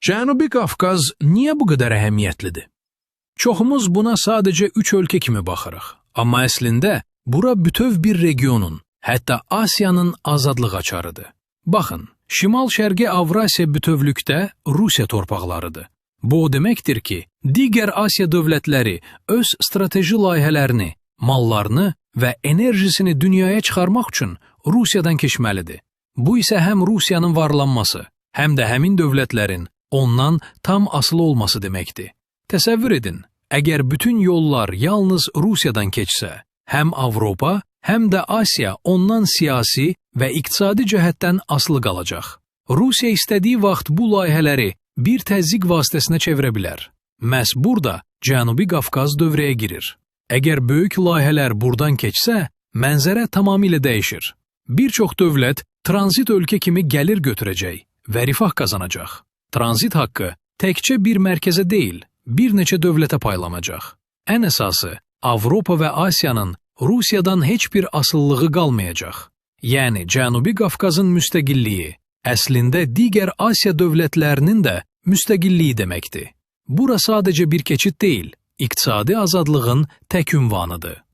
Cənubi Qafqaz niyə bu qədər əhəmiyyətlidir? Çoxumuz buna sadəcə 3 ölkə kimi baxırıq. Amma əslində, bura bütöv bir regionun, hətta Asiyanın azadlıq açarıdır. Baxın, Şimal-Şərqi Avrasiya bütövlükdə Rusiya torpaqlarıdır. Bu o deməkdir ki, digər Asiya dövlətləri öz strateji layihələrini, mallarını və enerjisini dünyaya çıxarmaq üçün Rusiyadan keçməlidir. Bu isə həm Rusiyanın varlanması, həm də həmin dövlətlərin ondan tam asılı olması deməkdir. Təsəvvür edin, əgər bütün yollar yalnız Rusiyadan keçsə, həm Avropa, həm də Asiya ondan siyasi və iqtisadi cəhətdən asılı qalacaq. Rusiya istədiyi vaxt bu layihələri bir təzyiq vasitəsinə çevirə bilər. Məhz burada Cənubi Qafqaz dövrəyə girir. Əgər böyük layihələr buradan keçsə, mənzərə tamamilə dəyişir. Bir çox dövlət tranzit ölkə kimi gəlir götürəcək və rifah qazanacaq. Tranzit haqqı təkcə bir mərkəzə deyil, bir neçə dövlətə paylanacaq. Ən əsası, Avropa və Asiyanın Rusiyadan heç bir asılılığı qalmayacaq. Yəni, Cənubi Qafqazın müstəqilliyi əslində digər Asiya dövlətlərinin də müstəqilliyi deməkdir. Bura sadəcə bir keçid deyil, iqtisadi azadlığın tək ünvanıdır.